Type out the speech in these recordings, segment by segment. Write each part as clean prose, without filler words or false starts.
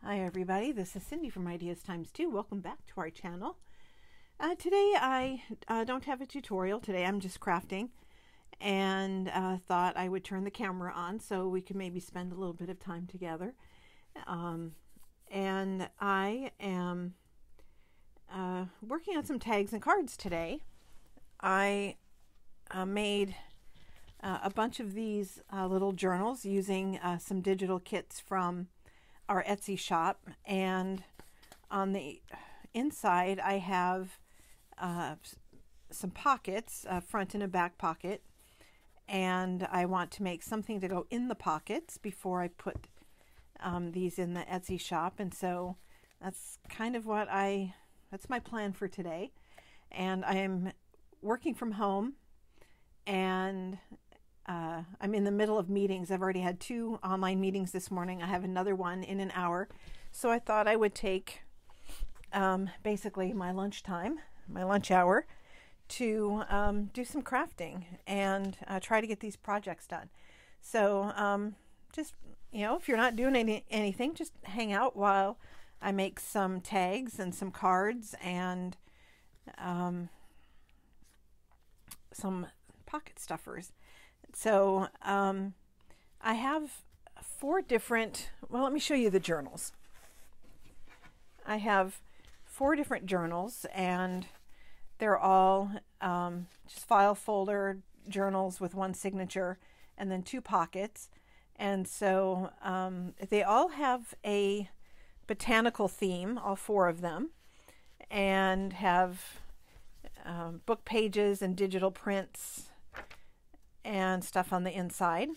Hi everybody, this is Cindy from Ideas Times 2. Welcome back to our channel. Today I don't have a tutorial. Today I'm just crafting and thought I would turn the camera on so we could maybe spend a little bit of time together. And I am working on some tags and cards today. I made a bunch of these little journals using some digital kits from our Etsy shop, and on the inside I have some pockets, a front and a back pocket, and I want to make something to go in the pockets before I put these in the Etsy shop. And so that's kind of that's my plan for today. And I am working from home, and I'm in the middle of meetings. I've already had 2 online meetings this morning. I have another one in an hour. So I thought I would take basically my lunch hour, to do some crafting and try to get these projects done. So just, if you're not doing anything, just hang out while I make some tags and some cards and some pocket stuffers. So I have 4 different, well, let me show you the journals. I have 4 different journals, and they're all just file folder journals with 1 signature and then 2 pockets. And so they all have a botanical theme, all 4 of them, and have book pages and digital prints and stuff on the inside.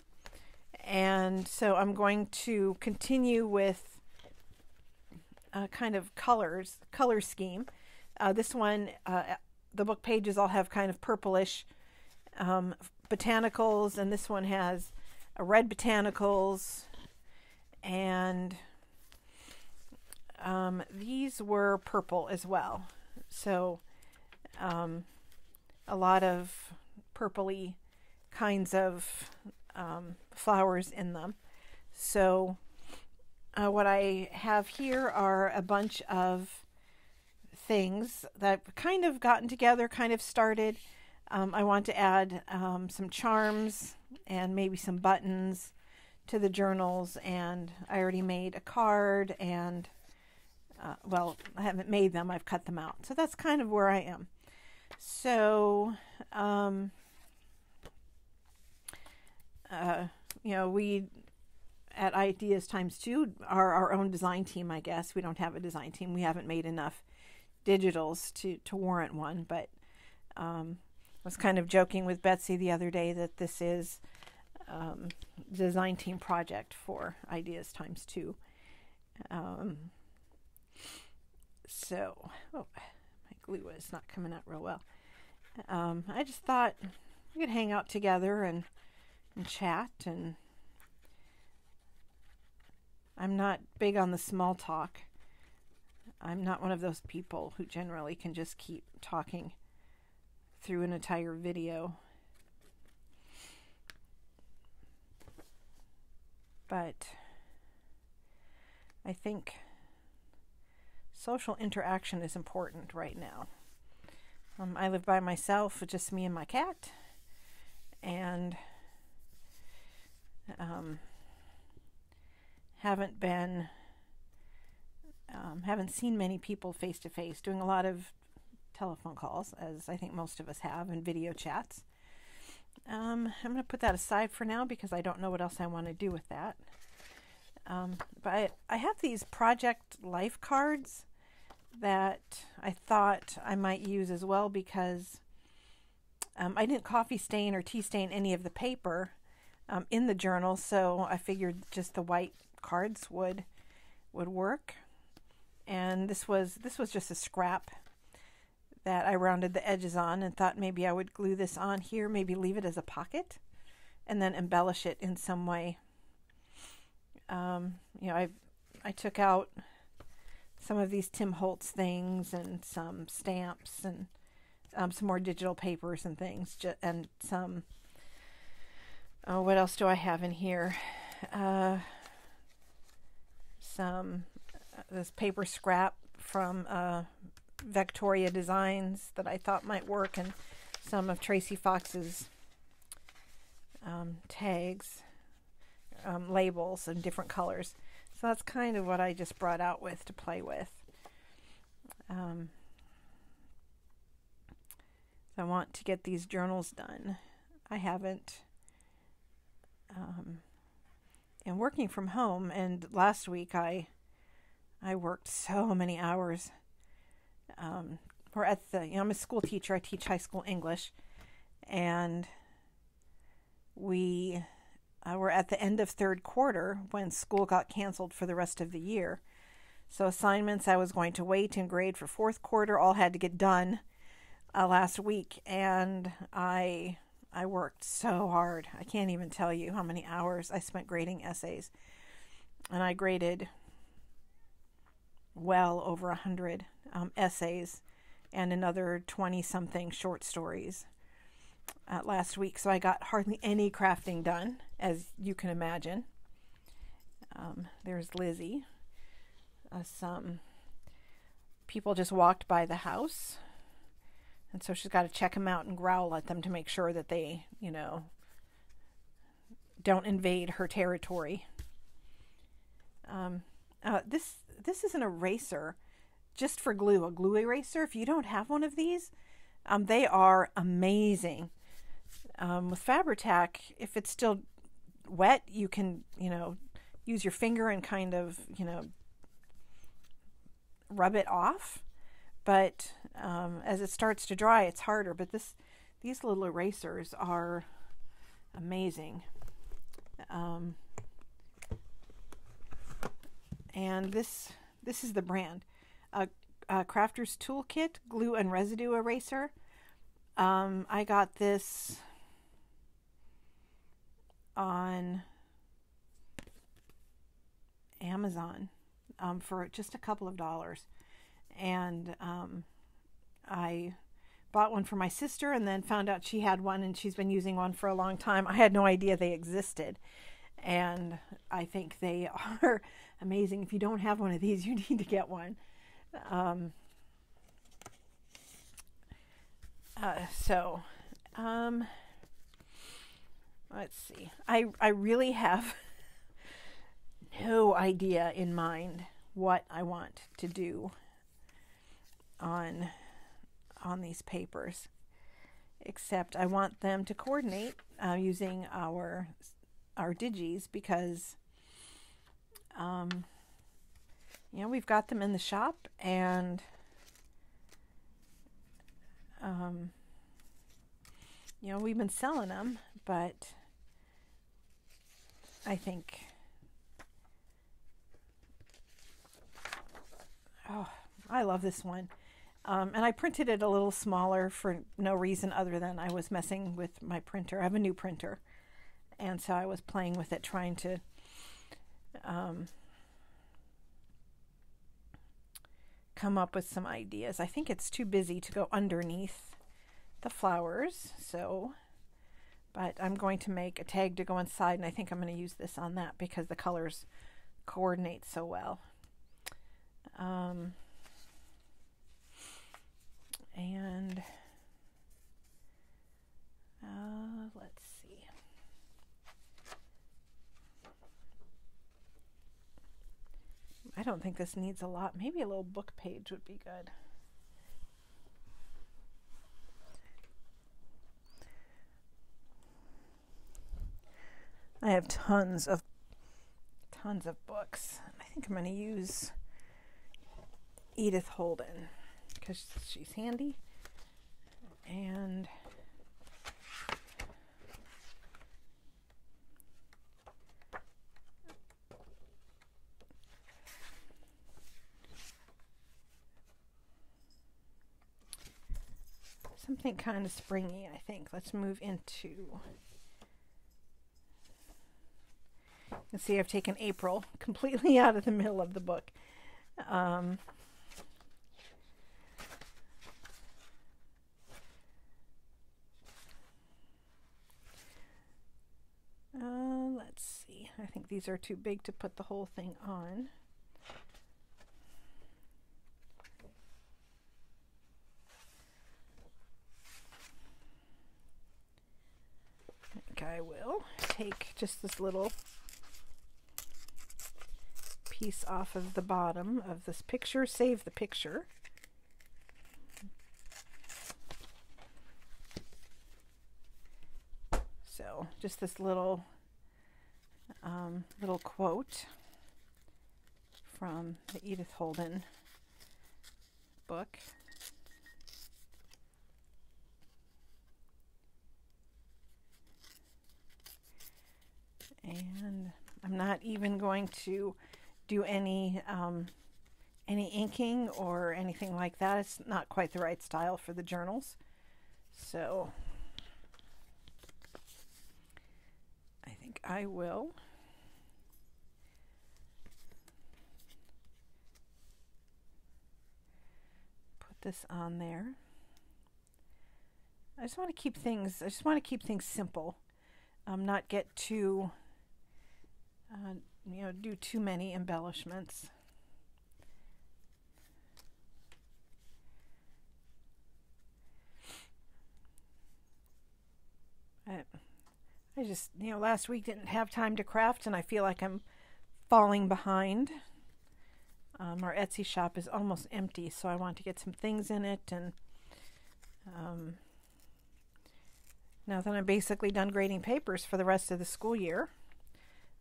And so I'm going to continue with a kind of color scheme. This one, the book pages all have kind of purplish botanicals, and this one has a red botanicals, and these were purple as well. So a lot of purpley kinds of flowers in them. So what I have here are a bunch of things that I've kind of gotten together, kind of started. I want to add some charms and maybe some buttons to the journals, and I already made a card, and well, I haven't made them, I've cut them out. So that's kind of where I am. So we at Ideas Times 2 are our own design team, I guess. We don't have a design team. We haven't made enough digitals to warrant one, but I was kind of joking with Betsy the other day that this is design team project for Ideas Times 2. So, my glue is not coming out real well. I just thought we could hang out together and chat, and I'm not big on the small talk. I'm not one of those people who generally can just keep talking through an entire video. But I think social interaction is important right now. I live by myself, with just me and my cat, and haven't seen many people face to face, doing a lot of telephone calls, as I think most of us have, and video chats. I'm going to put that aside for now because I don't know what else I want to do with that. But I have these project life cards that I thought I might use as well, because I didn't coffee stain or tea stain any of the paper in the journal, so I figured just the white cards would work. And this was just a scrap that I rounded the edges on, and thought maybe I would glue this on here, maybe leave it as a pocket, and then embellish it in some way. I took out some of these Tim Holtz things and some stamps and some more digital papers and things, and some, what else do I have in here? Some this paper scrap from Victoria Designs that I thought might work, and some of Tracy Fox's tags, labels in different colors. So that's kind of what I just brought out with to play with. I want to get these journals done. I haven't. And working from home, and last week I worked so many hours. We're at I'm a school teacher. I teach high school English, and we were at the end of third quarter when school got canceled for the rest of the year. So assignments I was going to wait and grade for fourth quarter all had to get done last week, and I worked so hard. I can't even tell you how many hours I spent grading essays, and I graded well over 100 essays and another 20-something short stories last week. So I got hardly any crafting done, as you can imagine. There's Lizzie. Some people just walked by the house, and so she's got to check them out and growl at them to make sure that they, don't invade her territory. This is an eraser just for glue, a glue eraser. If you don't have one of these, they are amazing. With Fabri-Tac, if it's still wet, you can, use your finger and kind of, rub it off. But as it starts to dry, it's harder. But these little erasers are amazing. And this is the brand. Crafter's Toolkit Glue and Residue Eraser. I got this on Amazon for just a couple of dollars. And I bought one for my sister, and then found out she had one, and she's been using one for a long time. I had no idea they existed, and I think they are amazing. If you don't have one of these, you need to get one. Let's see. I really have no idea in mind what I want to do on these papers, except I want them to coordinate using our digis, because we've got them in the shop, and we've been selling them, but I think I love this one. And I printed it a little smaller for no reason other than I was messing with my printer. I have a new printer, and so I was playing with it, trying to come up with some ideas. I think it's too busy to go underneath the flowers, but I'm going to make a tag to go inside, and I think I'm going to use this on that because the colors coordinate so well. And let's see. I don't think this needs a lot. Maybe a little book page would be good. I have tons of books. I think I'm going to use Edith Holden because she's handy. And something kind of springy, I think. Let's move into... You can see I've taken April completely out of the middle of the book. Let's see. I think these are too big to put the whole thing on. take just this little piece off of the bottom of this picture, save the picture. So just this little little quote from the Edith Holden book. And I'm not even going to do any inking or anything like that. It's not quite the right style for the journals. So I think I will put this on there. I just want to keep things simple. Not get too do too many embellishments. I just, last week didn't have time to craft, and I feel like I'm falling behind. Our Etsy shop is almost empty, so I want to get some things in it, and now that I'm basically done grading papers for the rest of the school year,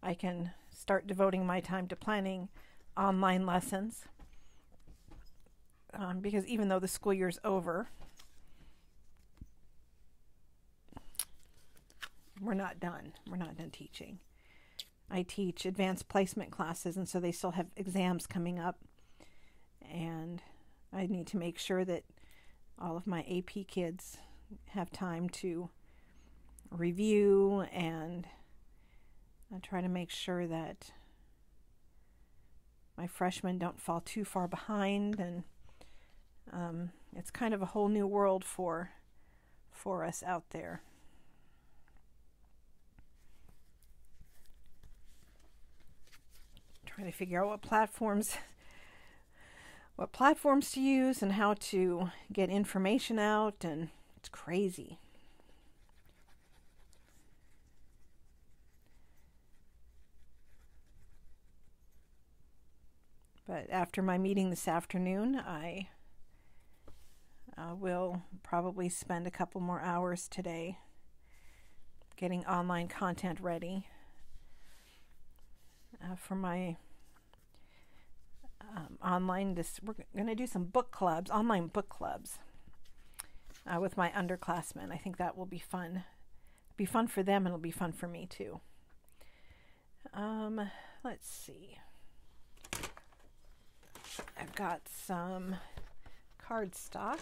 I can start devoting my time to planning online lessons. Because even though the school year's over, we're not done. We're not done teaching. I teach advanced placement classes, and so they still have exams coming up. And I need to make sure that all of my AP kids have time to review, and I try to make sure that my freshmen don't fall too far behind. And it's kind of a whole new world for us out there. Trying to figure out what platforms to use and how to get information out, and it's crazy. But after my meeting this afternoon, I will probably spend a couple more hours today getting online content ready for my we're going to do some book clubs, online book clubs with my underclassmen. I think that will be fun. It'll be fun for them, and it'll be fun for me too. Let's see. I've got some cardstock.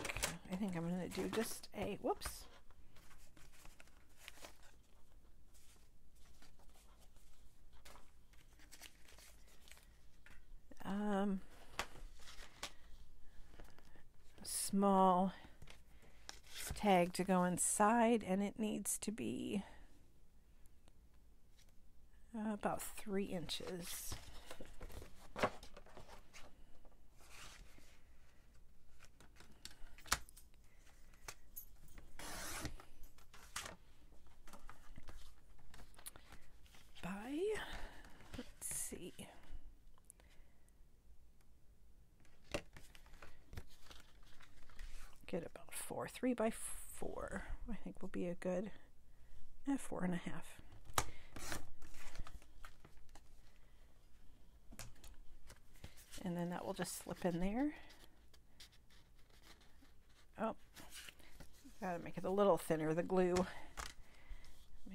I think I'm going to do just a, whoops. Small tag to go inside, and it needs to be about 3 inches. Get about 3 by 4. I think will be a good 4.5. And then that will just slip in there. Oh, gotta make it a little thinner. The glue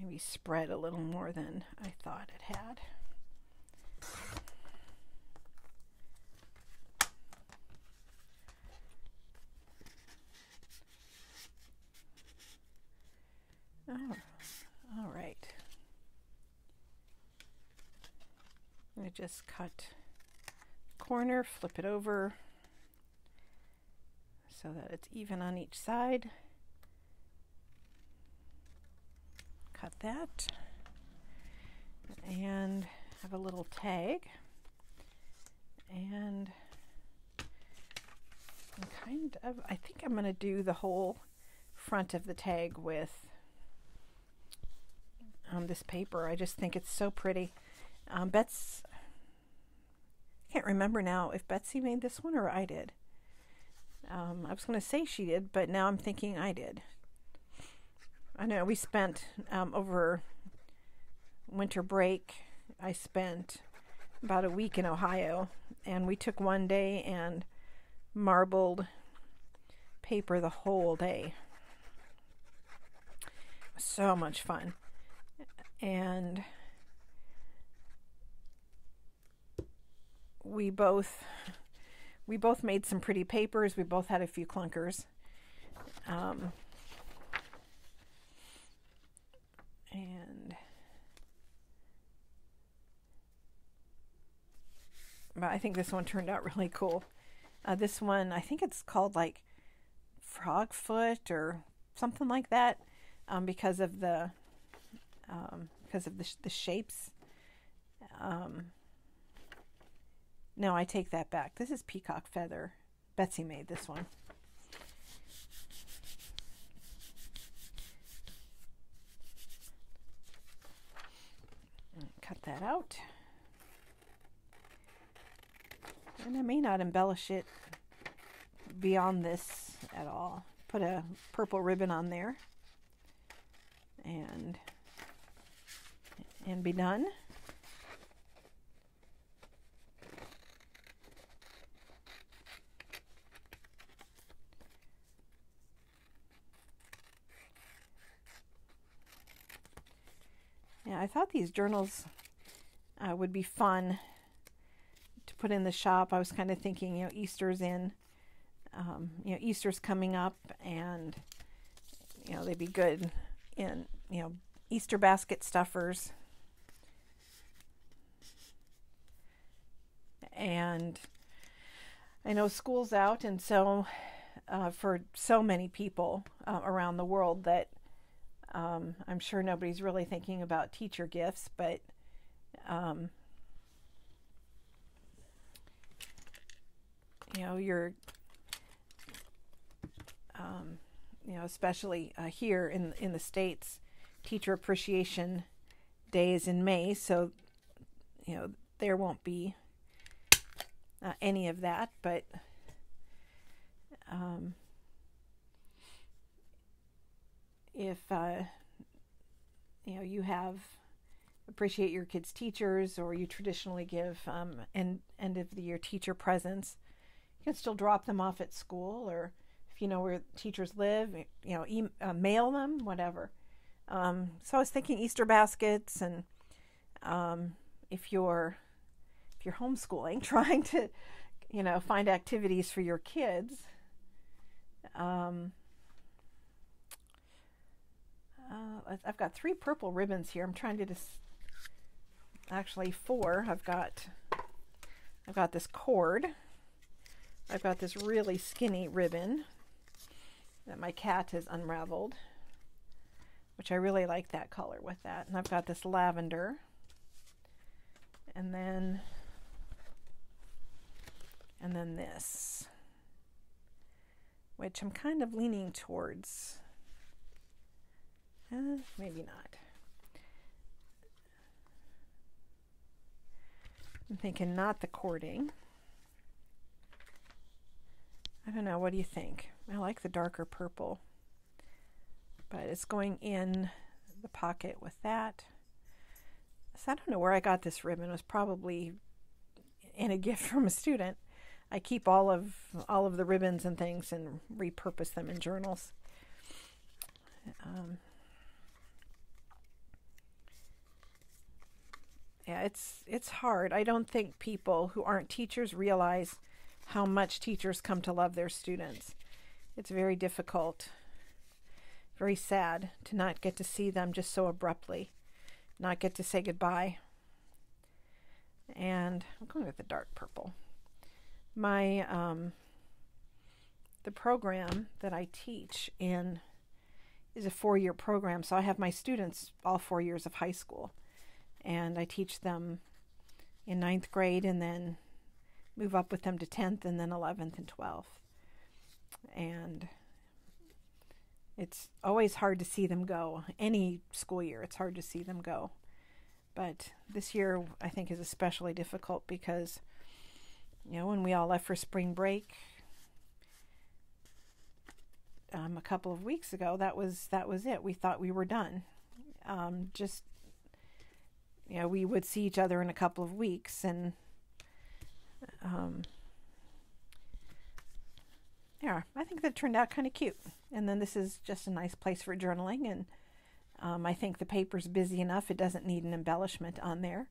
maybe spread a little more than I thought it had. Oh, all right. I'm going to just cut the corner, flip it over so that it's even on each side. Cut that. And have a little tag. And I think I'm going to do the whole front of the tag with this paper. I just think it's so pretty. I can't remember now if Betsy made this one or I did. I was going to say she did, but now I'm thinking I did. I know we spent over winter break, I spent about a week in Ohio, and we took one day and marbled paper the whole day. So much fun. And we both made some pretty papers. We both had a few clunkers. But I think this one turned out really cool. This one, I think it's called like frog foot or something like that, because of the shapes. No, I take that back. This is peacock feather. Betsy made this one. Cut that out. And I may not embellish it beyond this at all. Put a purple ribbon on there and be done. Yeah, I thought these journals would be fun to put in the shop. I was kind of thinking, Easter's Easter's coming up, and they'd be good in Easter basket stuffers. And I know school's out, and so for so many people around the world that I'm sure nobody's really thinking about teacher gifts, but you're especially here in the States, Teacher Appreciation Day is in May, so there won't be any of that, but if you have appreciate your kids' teachers, or you traditionally give end of the year teacher presents, you can still drop them off at school, or if you know where teachers live, mail them, whatever. So I was thinking Easter baskets, and if you're homeschooling, trying to find activities for your kids. I've got 3 purple ribbons here. I'm trying to actually 4. I've got this cord. I've got this really skinny ribbon that my cat has unraveled, which I really like that color with that. And I've got this lavender, and then this, which I'm kind of leaning towards. Maybe not. I'm thinking not the cording. I don't know. What do you think? I like the darker purple, but it's going in the pocket with that. So I don't know where I got this ribbon. It was probably in a gift from a student. I keep all of the ribbons and things and repurpose them in journals. Yeah, it's hard. I don't think people who aren't teachers realize how much teachers come to love their students. It's very difficult, very sad to not get to see them just so abruptly, not get to say goodbye. And I'm going with the dark purple. My the program that I teach in is a 4-year program, so I have my students all 4 years of high school. And I teach them in 9th grade, and then move up with them to 10th, and then 11th and 12th. And It's always hard to see them go. Any school year, it's hard to see them go. But this year, I think, is especially difficult because, when we all left for spring break a couple of weeks ago, that was it. We thought we were done. We would see each other in a couple of weeks, and yeah, I think that turned out kind of cute. And then this is just a nice place for journaling, and I think the paper's busy enough. It doesn't need an embellishment on there.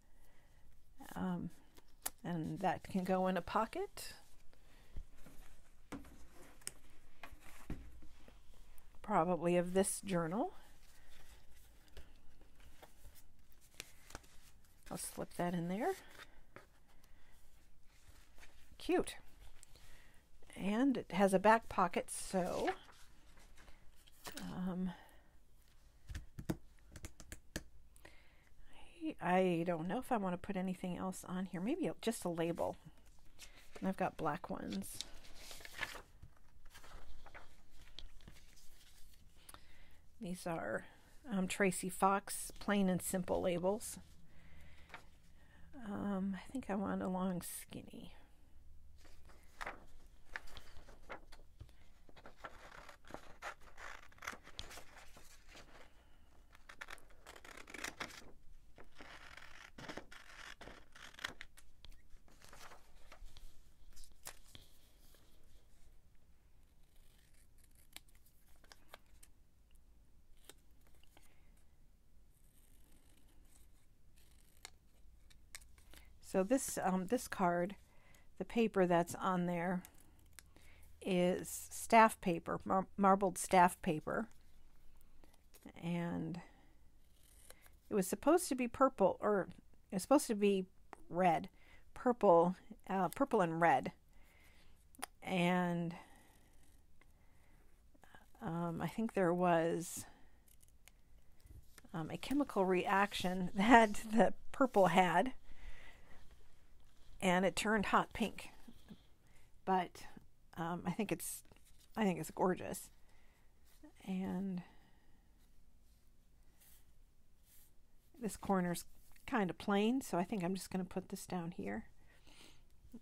And that can go in a pocket. Probably of this journal. I'll slip that in there. Cute. And it has a back pocket, so I don't know if I want to put anything else on here. Maybe just a label. And I've got black ones. These are Tracy Fox plain and simple labels. I think I want a long skinny. So this card, the paper that's on there is staff paper, marbled staff paper, and it was supposed to be purple, or it was supposed to be red, purple and red, and I think there was a chemical reaction that the purple had, and it turned hot pink. But I think it's gorgeous. And this corner's kind of plain, so I think I'm just going to put this down here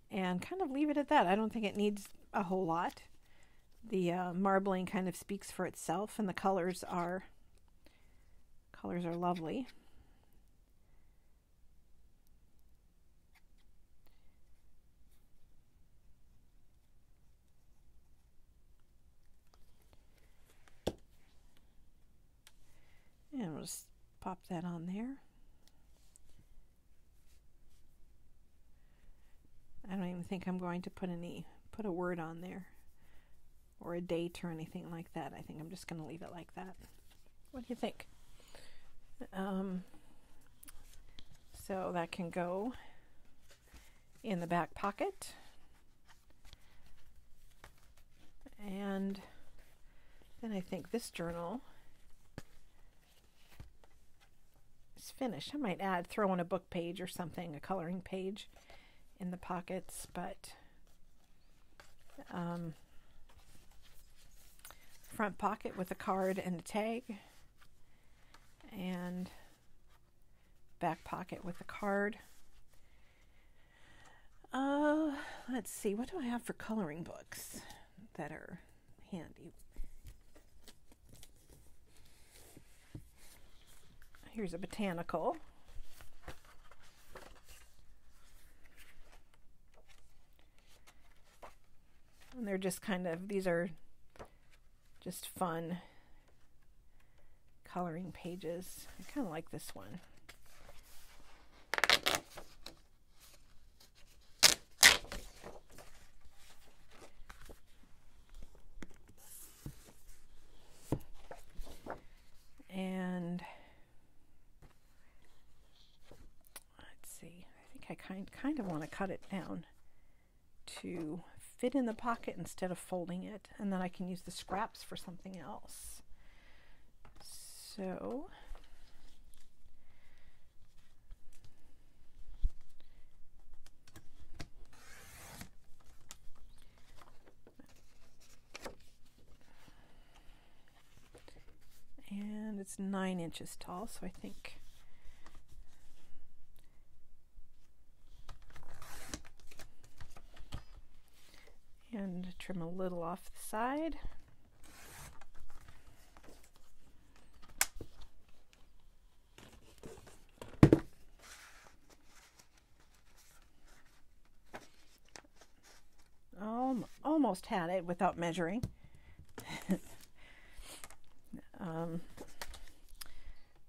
and kind of leave it at that. I don't think it needs a whole lot. The marbling kind of speaks for itself, and the colors are lovely. And we'll just pop that on there. I don't even think I'm going to put a word on there or a date or anything like that. I think I'm just going to leave it like that. What do you think? So that can go in the back pocket. And then I think this journal is finished. I might throw in a book page or something, a coloring page in the pockets, but front pocket with a card and a tag, and back pocket with a card. Let's see, what do I have for coloring books that are handy? Here's a botanical. And they're just these are just fun coloring pages. I kind of like this one. And let's see, I think I kind of want to cut it down to fit in the pocket instead of folding it, and then I can use the scraps for something else. So it's 9 inches tall, so I think and trim a little off the side. Almost had it without measuring.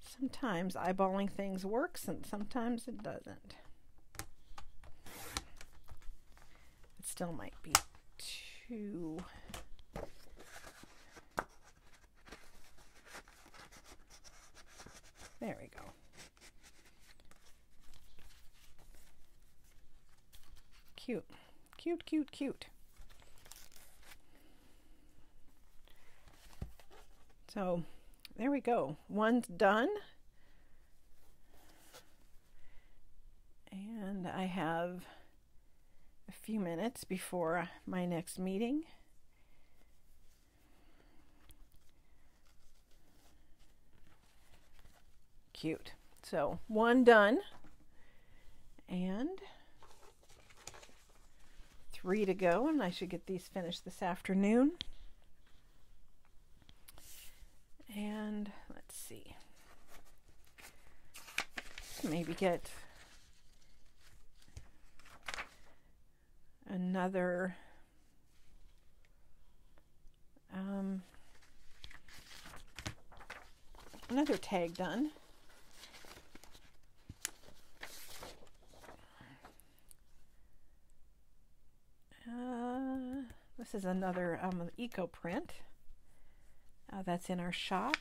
Sometimes eyeballing things works and sometimes it doesn't. It still might be too... There we go. Cute. Cute, cute, cute. So there we go. One's done. And I have a few minutes before my next meeting. Cute. So one done. And 3 to go, and I should get these finished this afternoon. And let's see. Maybe get another tag done. This is another eco print that's in our shop.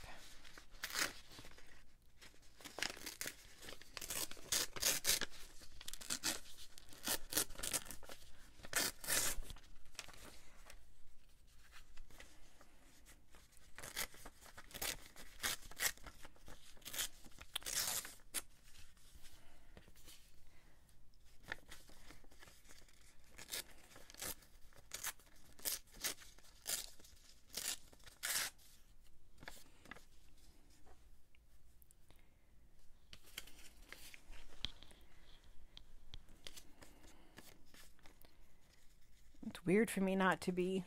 It's weird for me not to be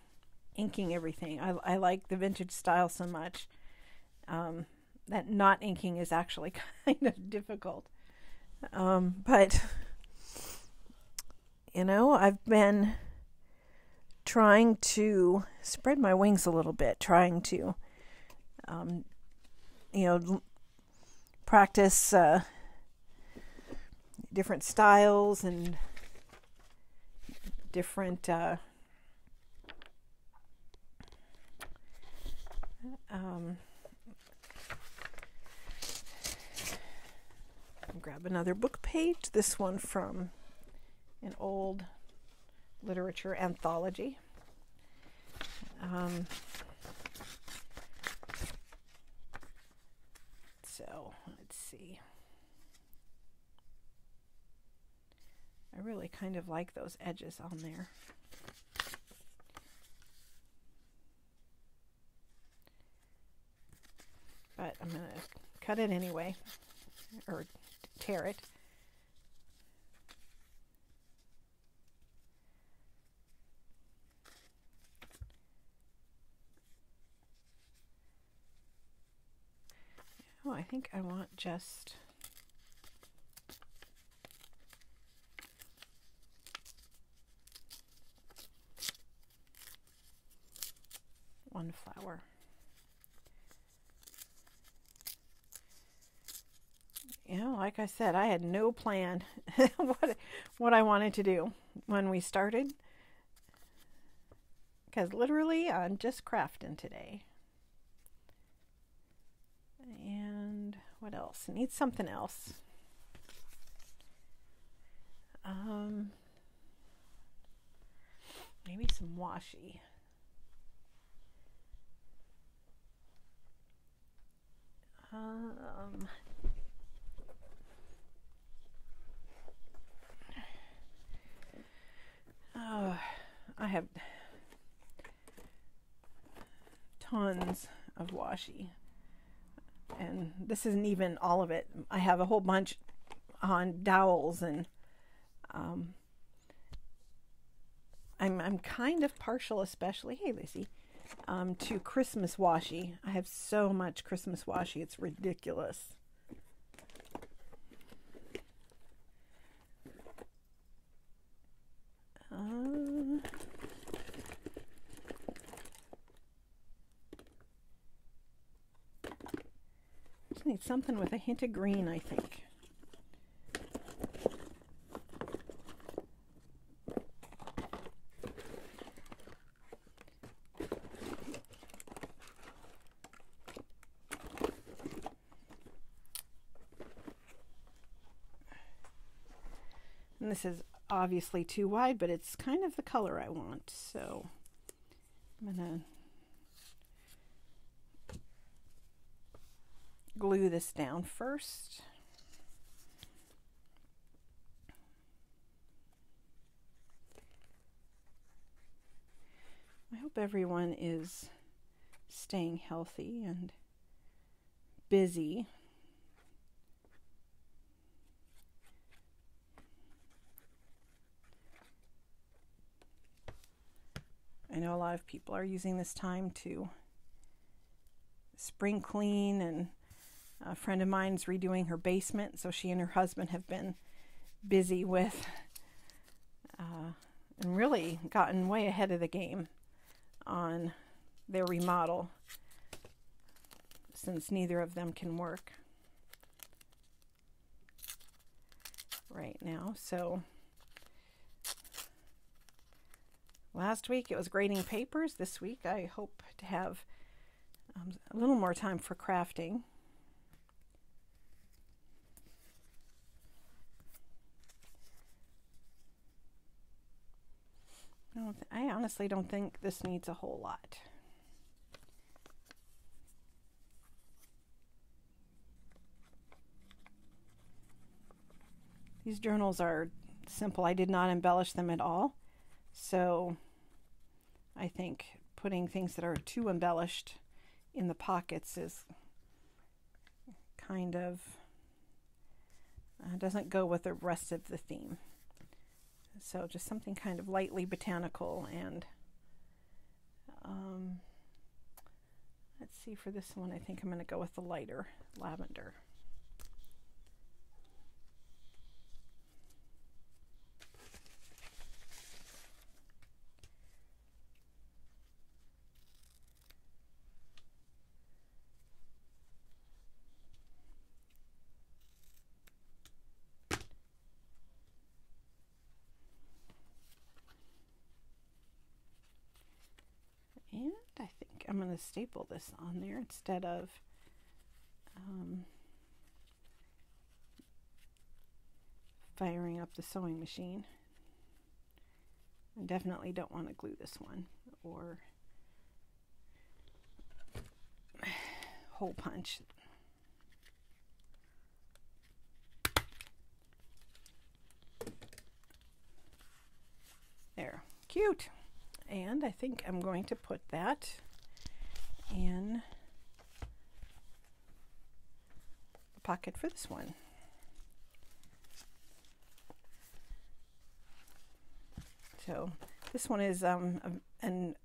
inking everything. I like the vintage style so much that not inking is actually kind of difficult. But, you know, I've been trying to spread my wings a little bit, trying to, you know, practice different styles and different grab another book page, this one from an old literature anthology. So let's see. I really kind of like those edges on there. But I'm going to cut it anyway, or tear it. Oh, I think I want just one flower. You know, like I said, I had no plan what I wanted to do when we started, because literally I'm just crafting today. And what else? I need something else. Maybe some washi. I have tons of washi. And this isn't even all of it. I have a whole bunch on dowels, and I'm kind of partial, especially, hey Lizzie, to Christmas washi. I have so much Christmas washi, it's ridiculous. Just need something with a hint of green, I think. And this is obviously too wide, but it's kind of the color I want. So I'm going to glue this down first. I hope everyone is staying healthy and busy. I know a lot of people are using this time to spring clean, and a friend of mine's redoing her basement, so she and her husband have been busy with and really gotten way ahead of the game on their remodel, since neither of them can work right now. So last week it was grading papers. This week I hope to have a little more time for crafting. I honestly don't think this needs a whole lot. These journals are simple. I did not embellish them at all. So I think putting things that are too embellished in the pockets is kind of doesn't go with the rest of the theme. So just something kind of lightly botanical, and let's see, for this one I think I'm going to go with the lighter lavender. And I think I'm going to staple this on there instead of firing up the sewing machine. I definitely don't want to glue this one or hole punch. There, cute. And I think I'm going to put that in the pocket for this one. So this one is an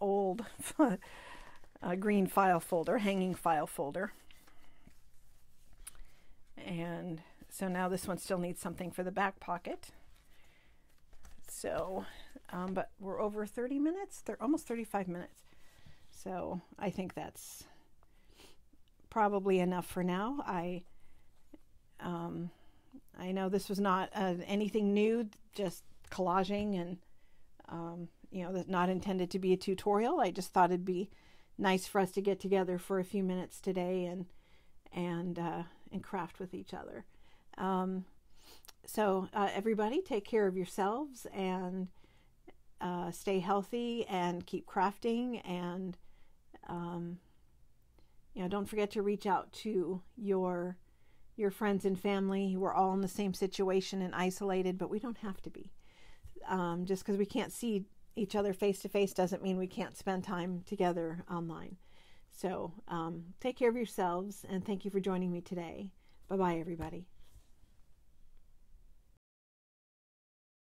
old green file folder, hanging file folder. And so now this one still needs something for the back pocket. So, but we're over 30 minutes, almost 35 minutes. So I think that's probably enough for now. I know this was not anything new, just collaging, and you know, that's not intended to be a tutorial. I just thought it'd be nice for us to get together for a few minutes today and craft with each other. So everybody, take care of yourselves and stay healthy and keep crafting, and you know, don't forget to reach out to your friends and family. We're all in the same situation and isolated, but we don't have to be. Just because we can't see each other face to face doesn't mean we can't spend time together online. So take care of yourselves, and thank you for joining me today. Bye-bye, everybody.